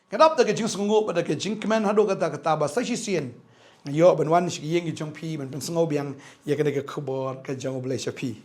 Kadap da ke jing sungu pada ke jing kemen hado kata ba sa sien yo ban wan shi yeng jong pi man pen sungo biang ya ke ke khubor ke jong ble pi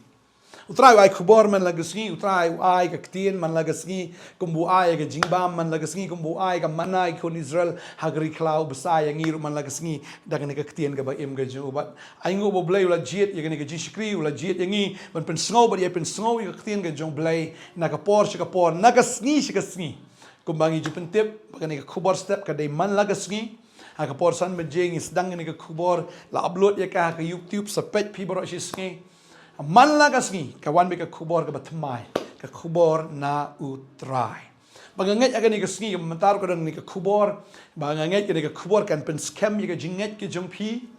utrai ai khubor man lagasni utrai ai ka ktien man lagasni kumbu ai ka jingbam man lagasni kumbu ai ka manai kon Israel hagri klau besai yang ngiru man lagasni da ke ktien ka ba em ga jong bat ai ngo bo ble ula jiet ya ke jishkri ula jiet yangi man pen sungo ba ya pen sungo ka ktien ka jong ble na ka por shi ka por nagasni shi ka sni kumbangi jupentip bakani ka khubor step ka dei man lagasni ha ka por san menjeng sedang ni ka khubor la upload ya ka YouTube sepet pi boro shisngi man lagasni ka wan be ka khubor ka batmai ka khubor na utrai banganget agani ka sngi mentar ko dan ni ka khubor banganget ka khubor kan pen scam ya ka jinget ke jongpi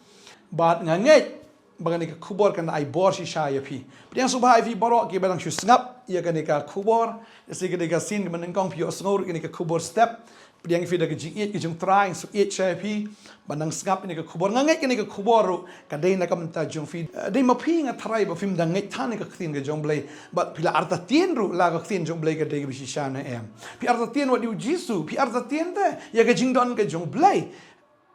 bat nganget bangani ka khubor kan ai bor shi sha ya pi priang subhai fi boro ki balang shu snap ya kan ka khubor se ka ka sin man ngong pi osngor ka khubor step priang fi da ka jing ki jong trying so it sha pi banang snap ni ka khubor nganget ka khubor ka dei na kam ta jong fi dei ma pi nga thrai ba film da ngai than ka khin ka jong blai but pila arta tien ru la ka khin jong blai ka dei bi shi sha na em pi arta tien wa diu jisu pi arta tien te ya ka jing don ka jong blai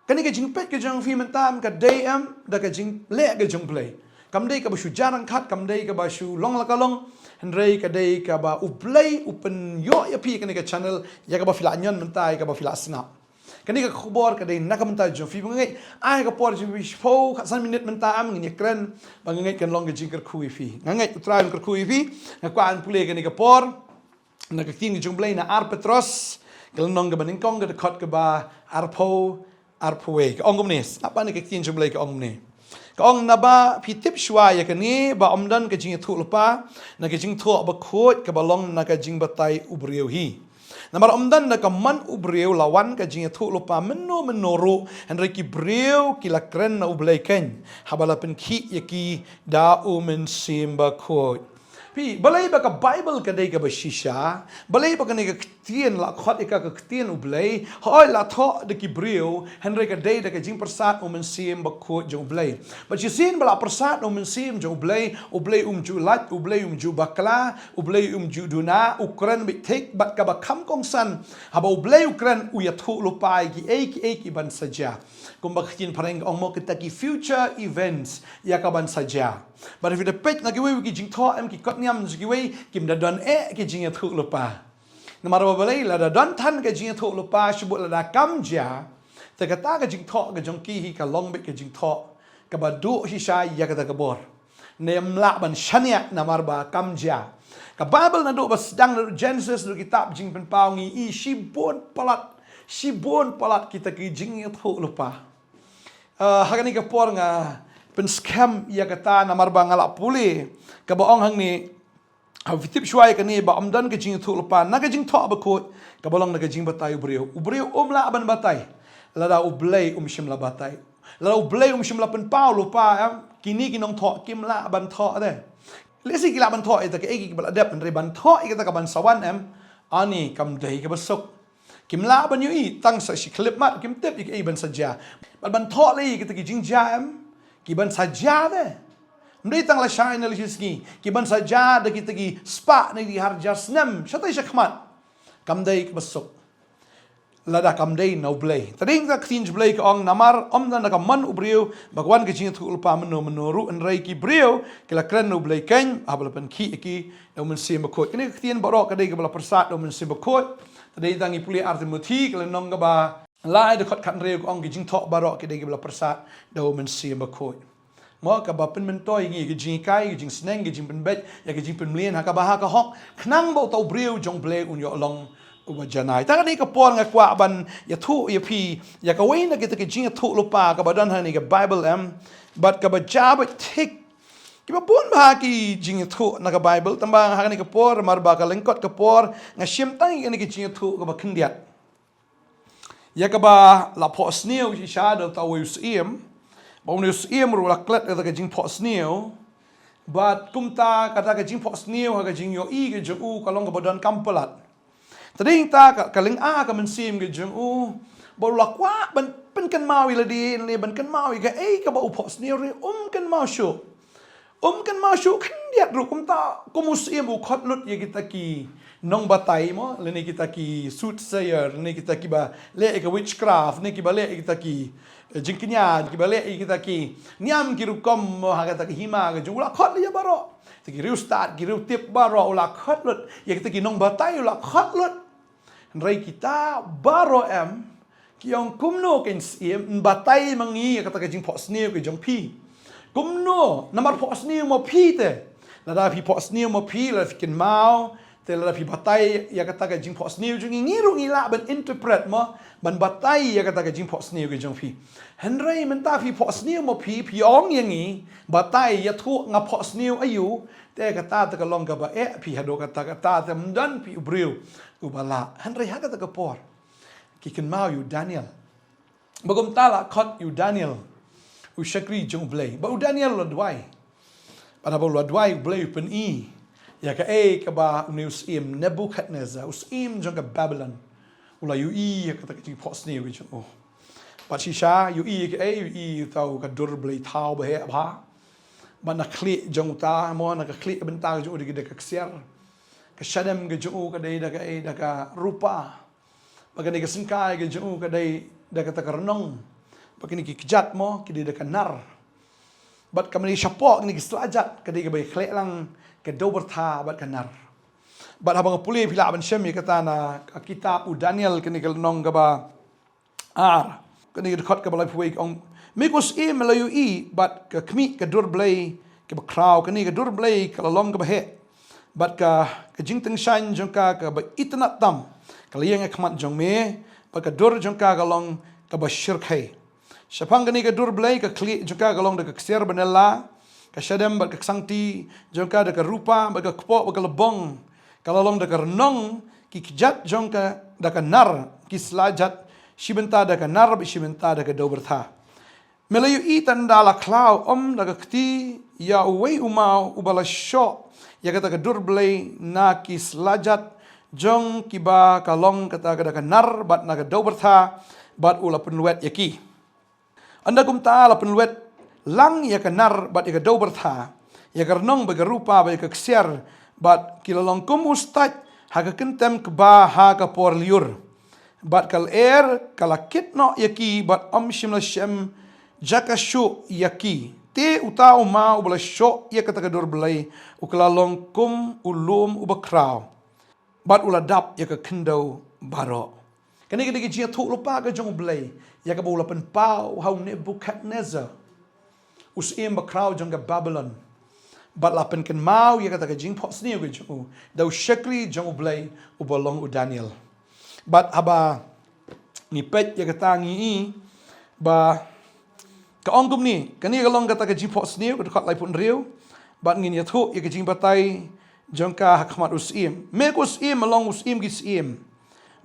kani ka jing pet ka jong fi mentam ka dei am da ka jing le ka jong play kam dei ka ba shu jarang khat kam dei ka ba shu long la ka long hendrei ka dei ka ba u play open yo ya pi kani ka channel ya ka ba fila nyon mentai ka ba fila snap kani ka khubor ka dei na ka mentai jong fi ngai ai ka por jing bi fo ka san minute mentam ngi kren ba ngai kan long ka jing ka khui fi ngai utrai ka khui fi ka kwan pule kani ka por na ka tin jong play na ar petros kalong ka baning kong ka khot ka ba arpo arpwe ka ongom nes apa ni ka tin jom lai ka ongom ne ka ong na ba pitip shwa ya ka ni ba omdan ka jing thu lupa na ka jing thu ba khot ka balong na ka jing batai ubriu hi namar omdan na ka man ubriu lawan ka jing thu lupa menoro henry ki briu ki la kren na ublai ken habala pen ki ya ki da men simba khot pi balai ba ka bible ka dei ka ba shisha balai ba ka ne ka tien la khot ka tien ublai hoi la tho de ki brio henry ka dei de ka jing persat men sim ba kho jong blai but you seen bala persat men sim jong blai ublai ju lat ublai ju bakla ublai ju duna ukran bi tek bat ka ba kham kong san ha ba ublai ukran u ya thu lu pai ki ki ban saja kum ba khin pareng ong mo kita ki future events ya ka ban saja but if the pet na ki we ki jing tho em ki kot nyam ki we kim da don ki jing ya thu lu pa na maro balai la da don tan ka jing thu lu pa shbu la da kam ja ta ka ta ka jing tho ka jong ki hi ka long be ka jing tho ka ba du hi sha ya ka ta ka bor nem la ban shania na mar ba kam ja ka bible na do ba sedang Genesis do kitab jing pen pau ngi i shibon palat kita ki jing ya thu lu pa hagani ka por nga pen scam ya kata namar ba ngala puli ka ba ong hang ni vitip shwai ka ni ba amdan ka jing thu lupa na ka jing tho ba ko ka balong na ka jing batai ubriu la ban batai la da ublei shim la batai la ublei shim la pen pau lupa kini kinong tho kim la ban tho de lesi ki la ban tho ita ka eki bal adap ban ban tho ika ka ban sawan em ani kam dei ka basok kim la ban yu i tang sa shi clip mat kim tip ik ban saja ban tho le kita ki jing ja em ki ban saja de mri tang la shine le shiski ki ban saja de kita ki spa ne di harja snem shatai shakmat kam dei ka basok lada kam dei no blay tading ka khin blay ka ong namar om na ka man ubriu bagwan ka jing thul pa menoru en rei ki brio ki la kren no blay ken habla pen ki no men sim ko ni khin baro ka dei ka bla persat no men sim ko tading tangi puli artimuti ka nong ka ba lai de khot khan reu ong ki jing tho baro ki dei ka bla persat no men sim ko mo ka ba pen men toy ngi ki jing kai ki jing sneng ki jing pen bet ya ki jing pen mlien ha ka ba ha ka hok knang bo tau brio jong blay un yo long ubajanai ta ni ka por nga kwa ban ya thu ya pi ya ka wei na kita ki jing thu lu pa ka ba dan ha ni ka bible but ka ba ja ba tik ki ba pun ba ki jing thu na ka bible tamba ha ni ka por mar ba ka lengkot ka por nga shim tang ni ki jing thu ka ba khindiat ya ka ba la po sneu ji sha da ta we sim ba un sim ru la klet ka jing po sneu but kumta kata ka jing po sneu ha ka jing yo i ka ju ka long ka ba dan kampalat tading ta ka ling a ka men sim ge jung u bo la kwa ban pen kan mawi la di le ban kan mawi ka ka ba u pos ni re kan ma shu kan diat ru kum ta kum sim u khot lut ye kita ki nong batay mo leni kita ki soothsayer leni kita ki ba le ka witchcraft leni ki ba le kita ki jingkinya ki ba le kita ki niam ki rukom mo ha kita ki hima ga jula khot le baro ki riu start ki riu tip baro ula khot lut ya kita ki nong batay ula khot lut rai kita baro ki ong kumno ken sim batay mangi kata ka jing pos ni ki jong pi kumno namar pos ni mo pi te la pi pos ni mo pi la fi ken mau te la pi batay ya kata ka jing pos ni jong ngiru ngila ban interpret mo ban batay ya kata ka jing pos ni ki jong pi henry men ta pi pos ni mo pi ong yang ni batay ya thu nga pos ni ayu te kata ta ka long ka ba pi hado kata te mdan pi ubril ubala henry ha kata ka por ki ken mau yu Daniel bagom tala khot yu Daniel u shakri jong blay ba u Daniel lo dwai pada ba lo dwai blay pen i ya ka ka ba news im Nebuchadnezzar usim jong ka Babylon ula yu ya kata ki pos ni wi jong ba chi sha yu ka yu tau ka dur blay tau ba he ba ba na kli jong ta mo na ka kli ben ta jong di ka ksiar ka shadam ga jong ka dai da ka rupa bagani ka singkai ga jong ka dai da ka takarnong bagani ki kijat mo ki da ka nar bat kamani shapok ni ki slajat ka dai ka bai khle lang ka dober tha bat ka nar bat habang puli pila ban shem kata na kitab u Daniel kini ka nong ka ba kini ka khot ka balai puai ong mikos melayu bat ka kmi ka dur blay ka ba kraw kini ka dur blay ka long ka ba he bat ka jingteng shan jong ka ba itna tam kaliang akmat jong me bat ka dur jong ka long ka ba shirkai shapang kini ka dur blay ka kli jong ka long da ka ksiar banela ka shadam bat ka sangti jong ka da ka rupa bat ka kpo bat ka lebong kalau long da ka renong ki kijat jong ka da ka nar ki slajat shibenta da ka nar bi shibenta da ka dobertha melayu tanda la klau da ka kti ya uwei umau ubala sho ya kata ka dur blay na ki slajat jong ki ba ka long kata ka da ka nar bat na ka dobertha bat ula penluet yaki anda kumta la penluet lang ya ka nar bat ya ka dobertha ya ka renong ba ka rupa ba ya ka ksiar bat kilalong kum ustat ha ka kentem ke ba ha ka por liur bat kal kalakit no yaki bat shimla shem jakashu yaki te utau ma ubala sho ya kata ka dur blay ukalalong kum ulum ubakraw bat uladap ya ka kendo baro kani kini ki tu lupa ka jong blay ya ka bula pen pau hau Nebuchadnezzar usim bakraw jong ka Babylon bat lapen ken mau ya kata ka jing pos ni ke jong dau shakri jong blay ubalong u Daniel bat haba ni pet ya kata ngi ba ka ongkum ni kani ka long kata ka jing pos ni ka khat lai pun riu bat ngin ya thu ya ka jing batai jong ka hakmat usim me ko usim along usim gi sim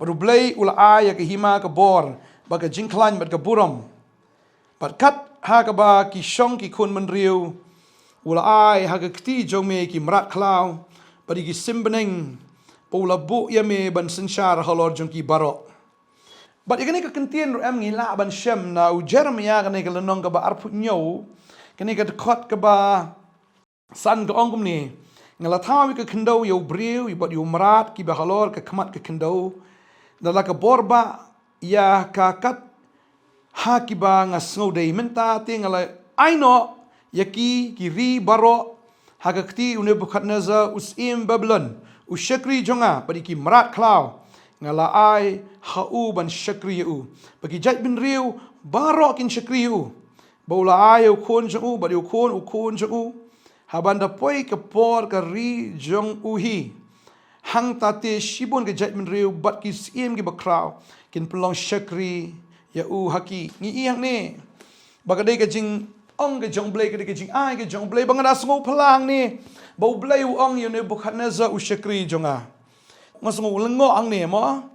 baru blay ula ya ka hima ka bor ba ka jing klan bat ka buram bat kat ha ka ba ki shong ki kun man riu ula ha ka kti jong me ki mrat klau bari ki simbeneng pula bu ya me ban senshar halor jong ki baro bat ikani ka kentien ru am ngila ban shem na u Jeremia kani ka lenong ka ba arpu nyo kani ka khot ka ba san ka ongum ni ngala thawi ka kendo yo briu bat yo mrat ki ba halor ka khamat ka kendo dala ka borba ya ka kat ha ki ba nga snow day menta te ngala aino yaki kiri baro hagakti Nebuchadnezzar usim Babylon ushakri jonga padi ki mrat klau ngala ai hau ban shakri u bagi jat bin riu baro kin shakri u baula ai u kon ju badi u kon ju habanda poi ke por ka ri jong u hi hang tate shibon ke jat bin riu bat ki sim ki bakrau kin pelong shakri ya u haki ngi yang ne bagadai ka jing ong ke jong blay ke jing ai ke jong blay bangada sngo phalang ni bau blay u ong Nebuchadnezzar u shakri jonga ngasngo lengo ang ne mo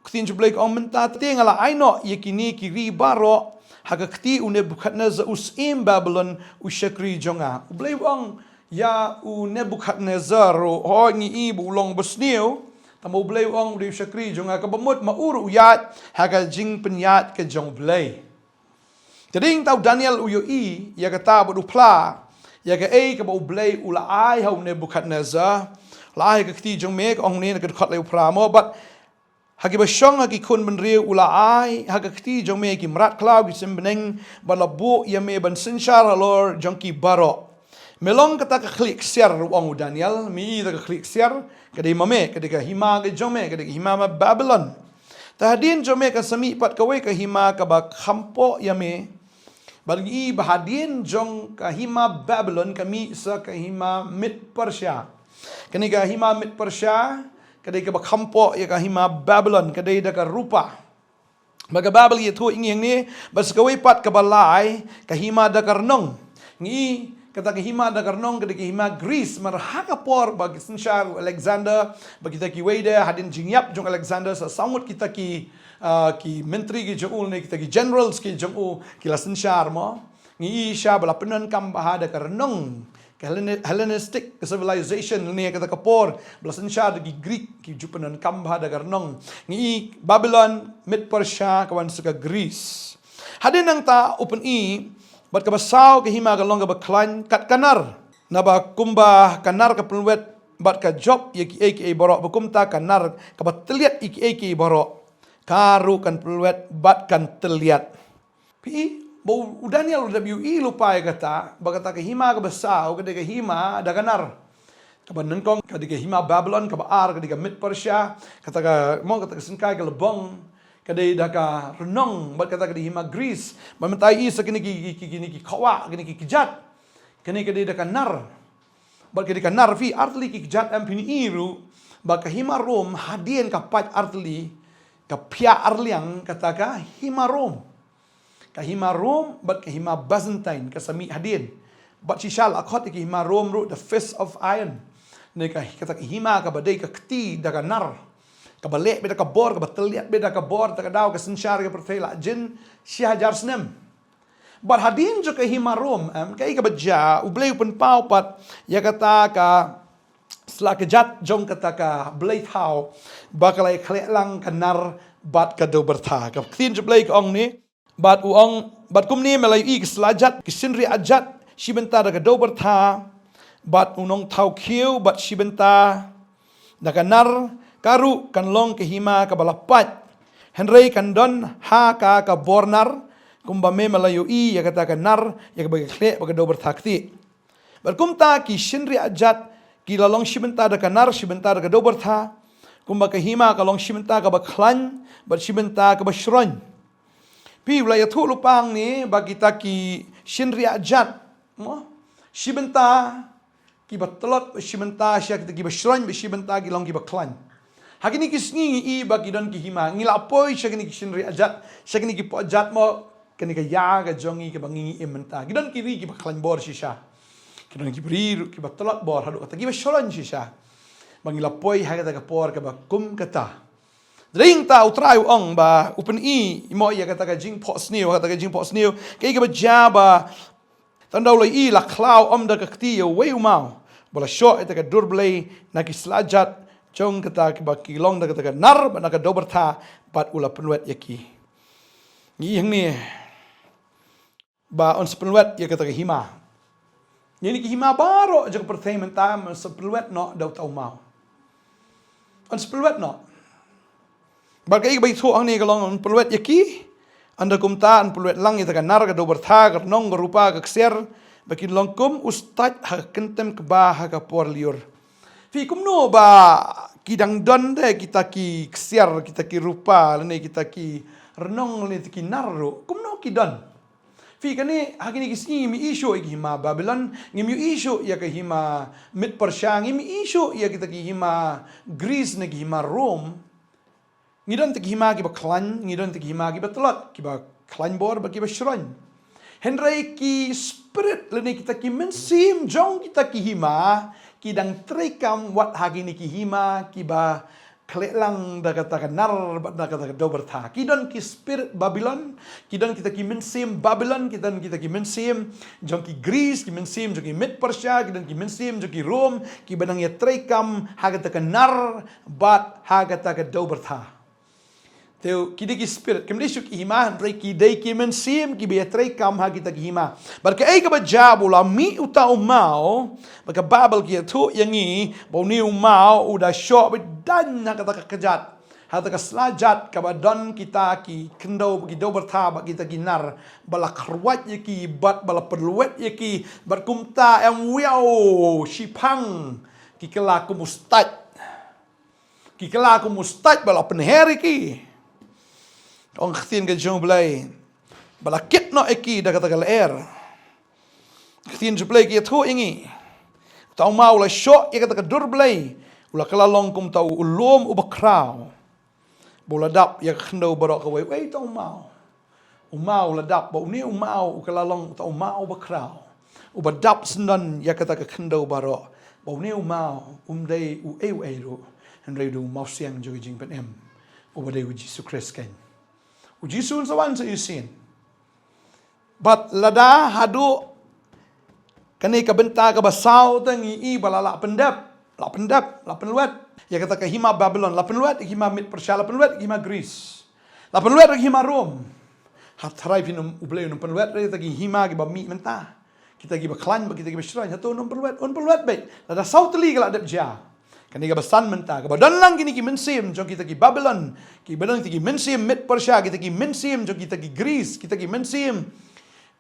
ktin ju blay ong menta tengala aino yekini ki ri baro hagakti Nebuchadnezzar usim Babylon u shakri jonga blay ong ya Nebuchadnezzar ho ngi ibu long besniu tamo blay ong u shakri jonga ka bamut mauru yat haga jing penyat ke jong blay Tading tau Daniel uyo ya kata bodu pla ya ka ka bau blay ula ai hau Nebuchadnezzar lai ka kti jong me ong ne ka khat leu pra mo but hagi ba shong hagi kun ben riu ula ai hagi kti jong me ki mrat klau ki simbeneng balabu ya me ban sinshar halor jong ki baro melong kata ka klik share wang Daniel mi da ka klik share ka de mame ka de ka hima ka jong me ka de hima ma Babylon tahadin jong me ka sami pat ka we ka hima ka ba khampo ya me bagi bahadin jong ka hima Babylon kami sa ka hima mit Persia kani ka hima mit Persia kadai ka bakhampo ya ka hima Babylon kadai da ka rupa baga Babel ye thu ingeng ni bas ka pat ka balai ka hima da karnong ngi kata ka hima da karnong kadai ka hima Greece marhaka por bagi sinshar Alexander bagi kita ki weda hadin jingyap jong Alexander sa samut kita ki menteri ki jong ne kita ki generals ki jong ki la sinshar mo ngi sha bala penan kam bahada karnong Hellenistic civilization ni kata kapor belasan syar di Greek ki jupanan kambha da garnong ngi Babylon mid Persia kawan suka Greece hadin nang ta open bat ka basaw ka hima ka long ka baklan kat kanar na ba kumba kanar ka pelwet bat ka job yaki aka borok bakumta kanar ka batliat aka borok karu kan pelwet bat kan teliat pi bau Daniel WE lupa ya kata bagata ke hima ke besar ke de hima da kanar ka banengkong ka de hima Babylon ka baar ka de mid Persia kata ka mo kata sinkai ke lebong ka de da ka renong bat kata ke de hima Greece mamentai sa kini ki kawa kini ki kijat kini ka de da kanar bat ke de kanar fi artli ki kijat am pini iru ba ka hima Rom hadien ka pat artli ka pia arliang kata ka hima Rom kahima Rome but kahima Byzantine kasami hadin but sishal akhot kahima Rome ro the fist of iron ne kata kahima ka badai ka kti daga nar ka balek beda ka bor ka bateliat beda ka bor ta ka daw ka sinshar ka pertela jin shihajar snem but hadin jo kahima Rome kai ka baja ublay pun pau pat ya kata ka slakajat jong kata ka blay thau bakalai khle lang kanar bat ka do bertha ka tin jo blay ka ong ni bat uang bat kumni melai ik selajat kisinri ajat shibenta daga dober tha bat unong thau khiu bat shibenta daga nar karu kan long ke hima ka balapat henrei kan don ha ka bornar kumba me melayu I ya kata kan nar ya ka bagi khle baga dober tha kti bat kumta ki shinri ajat ki lalong shibenta daga nar shibenta daga dober tha kumba ke hima ka long shibenta ka baklan bat shibenta ka bashron pi wilayah tu lupang ni bagi kita ki shinri ajat mo shibenta ki batlot shibenta syak ki bashron shibenta ki long ki baklan hakini ki sngi I bagi don ki hima ngilapoi syak ni ki shinri ajat syak ni ki po ajat mo kani ka ya ga jongi ki bangi imenta ki don ki ri ki baklan bor shisha ki don ki bri ki batlot bor hadu kata ki bashron shisha bangilapoi haga ka por ka bakum kata Dring ta utrai ong ba upen mo ya kata ka jing pos new kata ka jing pos new kai ka jaba tandau lai la klau om da ka kti we mau bola shot eta ka durblay na ki slajat jong kata ka ba ki long da kata ka nar ba na ka dober tha bat ula penwet yaki ni yang ni ba on penwet ya kata ka hima ni ki hima baro je ka pertainment time penwet no dau tau mau on penwet no Bagai bayi tu ang ni kalau peluet yaki, anda kumta an peluet lang ita kanar ka dober tha ka nong rupa ka kser, bagi longkum ustad ha kentem ke bah ka por liur. Fi kumno ba kidang don de kita ki kser kita ki rupa lene kita ki renong lene ki narro kumno ki don. Fi kani hakini kisni mi isu iki hima Babylon ngimi isu ya ka hima mid Persia ngimi isu ya kita ki hima Greece ne ki hima Rome. Ngidon te hima ki ba klan, ngidon te hima ki ba telot, ki ba klan bor ba ki ba shron. Henry ki spirit lene kita ki mensim jong kita ki hima, ki dang trekam wat hagi ni ki hima, ki ba klelang da kata nar da kata dober tha. Ki don ki spirit Babylon, ki don kita ki mensim Babylon, ki don kita ki mensim jong ki Greece, ki mensim jong ki mid Persia, ki don ki mensim jong ki Rome, ki banang ya trekam haga ta nar bat haga ta dober tha. Teu kida ki spirit kim lisuk hima rei ki dei ki men sim ki beatrei kam ha kita ki hima barka ei ka bajabu la mi uta umau barka babel ki tu yangi bau ni umau uda syok bedan na kata kejat hata ka selajat ka badan kita ki kendo ki do berta kita ki nar bala kharwat ye ki bat bala perluet ye ki berkumta yang wiao shipang ki kela ku mustad bala penheri ki Ong khtin ke jong blai bala kit no eki da kata kala khtin je blai ki thu ingi tau mau la sho ye kata dur blai ula kala long kum tau ulom ubakrau bola dap ya khndo barok ka wei tau mau la dap bo ni mau kala long tau mau bakrau ubadap sendan ya kata ka khndo barok bo ni mau dei u ru and redu mau siang jo jing pen em ubadei u Jesus Christ kan Uji sun sawan sa isin. But lada hadu kani ka benta ka basaw tang i bala la pendap la penluat ya kata ka hima Babylon la penluat hima mit Persia la penluat hima Greece la penluat hima Rom hat harai pinum ublei num penluat re ta hima ki ba mi menta kita ki ba klan ba kita ki ba shrai hatu num penluat baik lada south li ka la dep ja Kani ka basan menta ka badan lang kini ki mensim jong kita ki Babylon ki badan ki mensim mit Persia kita ki mensim jong kita ki Greece kita ki mensim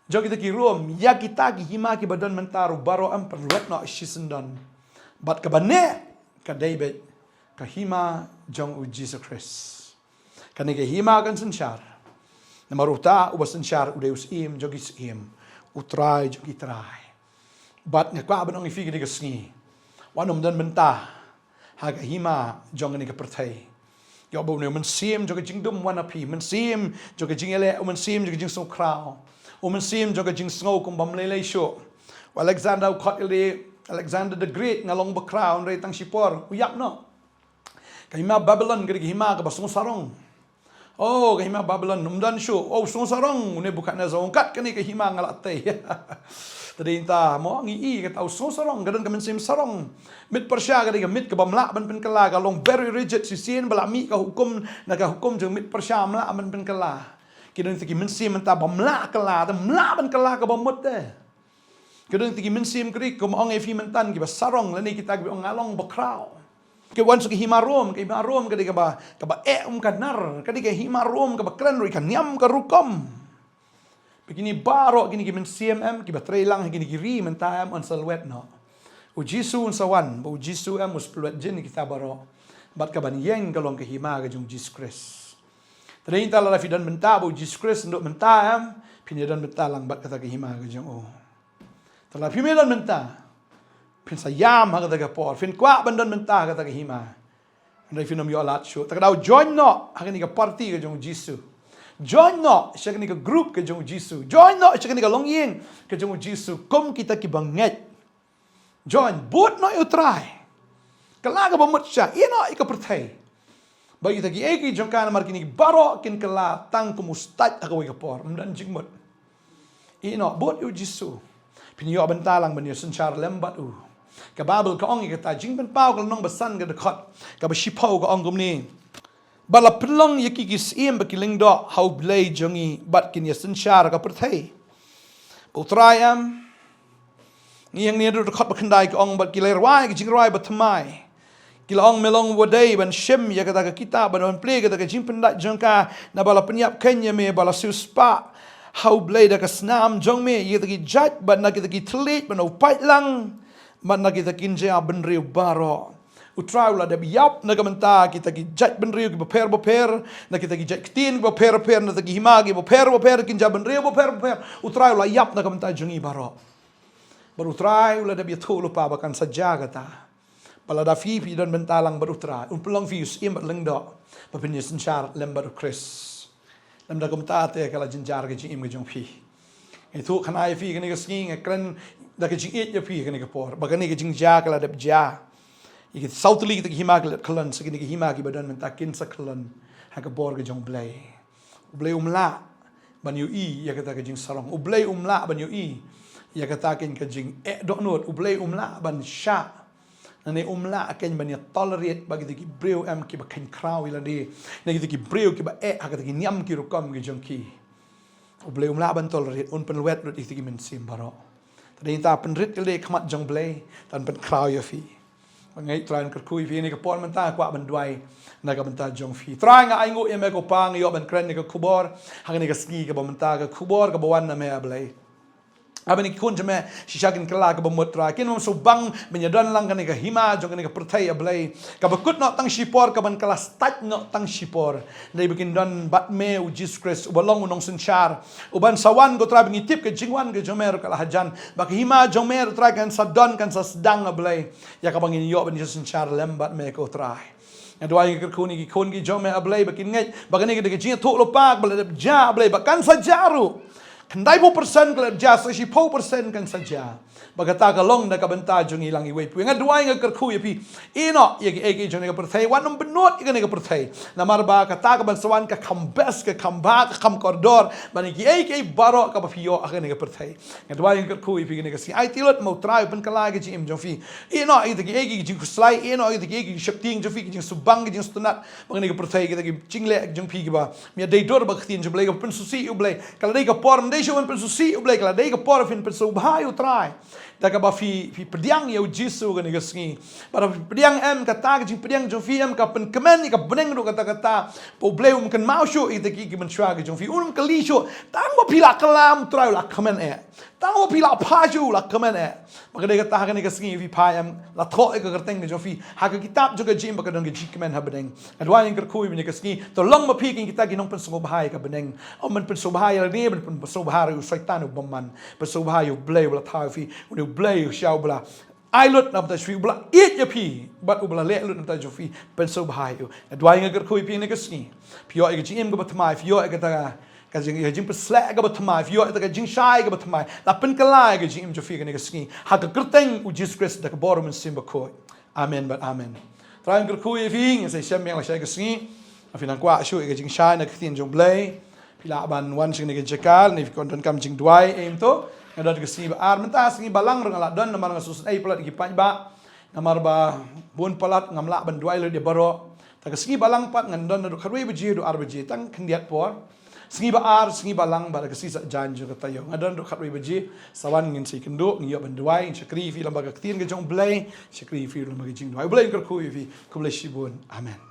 jong kita ki Rome ya kita ki hima ki badan menta ru baro am perluat no shisendan bat ka bane ka David ka hima jong u Jesus Christ kani ka hima kan sensyar na maruta u sensyar u deus im jong im utrai jong itrai bat nga kwa banong ifigi ni ka sngi wanum dan menta haga hima jong ni ka pertai yo bo ne men sim jong jing dum wana pi men sim jong jing ele men sim jong jing so krao men sim jong jing snow kum bam lele sho Alexander the Great ngalong ba crown re tang sipor uyak no ka hima Babylon ka hima ka basong sarong ka hima Babylon numdan sho song sarong ne bukan na zongkat kani ka hima ngalatay Tadinta mo ang ii ka tau so sarong gadan ka mensim sarong mit Persia ka mit ka bamla ban pen kala ka long very rigid si sin bala mi ka hukum na ka hukum jeng mit Persia mla ban pen kala kidan ti mensim ta bamla kala ta mla ban kala ka bamut de kidan ti mensim kri kum ong efi mentan ki ba sarong lani kita ki ong along ba kraw ke wan su ki himarom ka ba ka nar ka di ka himarom ka ba kran ri ka nyam ka rukom Begini barok gini gimen CMM ki batrelang gini giri mentam on salwet no. Ujisu un sawan, ba ujisu am uspluet jin kita barok. Bat ka ban yeng kalong ke hima ka jung Jesus Christ. Tadinta la fidan menta ba Jesus Christ nduk mentam pinidan mentalang bat kata ke hima ka jung Tala pimidan menta. Pin sayam ha kata ka por, fin kwa bandan menta kata ke hima. Andai finom yo alat sho. Takadaw join no ha ka party ka jung Jesus. Join no siya ka group ka jong Jesus. Join no siya ka longying ka jong Jesus. Kum kita kibanget. Join but no you try. Kalaga ba mut siya ino ikapertay. Bagi kita ki jong kana mar kini baro kin kala tang kumustad akaw ikapor. Mdan jingmut. Ino but you Jesus. Pinyo bentalang banyo senchar lembat Kababel ka ong ikata jing ben pau ka nong basan ka dekot. Ka ba shipau ka ong gumni. Bala pelong yaki kisim bakiling do how blay jongi bat kin yasin syar ka perthai. Putrayam ngiyang ni ru khot bakhandai ka ong bat kilai rai ki jingrai batmai. Kila ong melong wadai ban shim ya kata ka kita ban play kata ka jing pendat jongka na bala penyap kenya me bala suspa how blay da ka snam jong me ya ki jat ban na kita ki tlit ban upai lang ban na kita kinja ben riu baro. Utrau la debi yap na kamenta kita ki jat ben riu ki boper na kita ki jat ktin boper na ki himagi boper kin jaben riu boper utrau la yap na kamenta jungi baro baru utrau la debi thulu pa bakan saja kata pala da fi dan bentalang baru utrau pelong fius im lengdo papenya senchar lembar Chris lemda kamenta te kala jinjar ke jing im ke jong fi itu khanai fi ke ni ke sing ekran da ke jing et ya fi ke ni ke por bagani ke jing ja kala deb ja Ikit sautli kita hima kelan segini hima ki badan mentakin seklan haka bor ke jong blay. Blay umla banyu ya kata ke jing sarong. Blay umla banyu ya kata ke jing donut. Blay umla ban sha. Nani umla akan banyak tolerate bagi tiki breu ki ba ken kraw ila di. Nagi tiki breu ki ba hak tiki niam ki rukam ki jongki. Ublay umla ban tolerate un penwet lut tiki mensim baro. Tadi ta penrit ile khamat jong blay tan pen kraw ya fi. Ngai tran kerkui fi ni ka pon menta kwa ban duai na ka benta jong fi. Trai nga aingu e me ko pang yo ban kren ni ka kubor hak ni ka ski ka benta ka kubor ka bawan na me ablay. Apa ni kun jeme shishakin kala ka bamut tra kin mom subang menyadan lang kan ka hima jong kan ka pertai ablay ka bakut no tang shipor ka ban kala stat no tang shipor dai bikin don bat me u Jesus ubalong unong senchar uban sawan go tra bingi tip ke jingwan ke jomer kala hajan bak hima jomer tra kan sadon kan sa sedang ablay ya ka bangin yo ban senchar lembat me ko trai Adwai ke kuni ki kun ki jome ablay bakin ngai bagani ke jinga tok lopak bala ja ablay bakan sajaru Kendai po persen kalau jasa si po persen kan saja. Bagata kalong na kabenta jong ilang iwe pu. Nga duai nga kerku ya pi. Ino yagi egi jong nga perthai wan benot ikan nga perthai. Namar ba kata ka bansawan ka kambes ka kamba ka kam koridor bani ki egi baro ka pio akan nga perthai. Nga duai nga kerku ya pi nga si ai tilot mau try pen kala ga jim jong fi. Ino egi jing kuslai ino egi shakting jong fi jing subang jing stunat bangani nga perthai kita ki jingle jong pi ba. Mia dei dor ba khtin jong blai ka pen susi u blai. Kala dei ka por Shuan pensusi ublay kala dai ka por fin pensubhay utray daga ba fi pediang ya jisu gani gasngi para pediang em kata jing pediang jong fi em ka pen kemen ka beneng ro kata poblay kan mau shu itaki ki menchwa jong fi kali shu tang ba pila kalam utray la kemen tang ba pila phaju la kemen maka dai kata gani gasngi fi payam la tho ka kerteng jong fi ha ka kitab juga jim ba ka dong ji kemen ha beneng adwa ing kerkui ni gasngi to long ma pi king kita ginong pensubhay ka beneng o man pensubhay la ni ben pensubhay Satan ubaman persubhayu blay bla thafi unu blay shau bla ailut na ta shwi bla it ya pi bat ubla le lut na ta jofi persubhayu adwai nga kerkui pi ne kasni pio e jing ga batmai pio e ta ka jing ya jing persla ga batmai pio e ta jing shai ga batmai la pen kala ga jing jofi ga ne kasni ha ka kerteng u Jesus Christ da ka borum simba ko amen but amen trai kerkui pi ngai sem yang la shai kasni afina kwa shu e jing shai na ktin jong blay Pila ban wan sing nege jekal ni fikon kam jing duai aim to ngadot ke si ar menta singi balang rong ala don namar ngasus ai pelat ki pan ba namar ba bun pelat ngamla ban duai le de baro ta ke singi balang pat ngandon do kharui beji do ar beji tang khendiat por singi ba ar singi balang ba ke si sa jan jo ta yo ngadon do kharui beji sawan ngin si kendo ngiyo ban duai chakri fi lambaga ktin ke jong blai chakri fi lambaga jing duai blai ker khu fi kublai shibun amen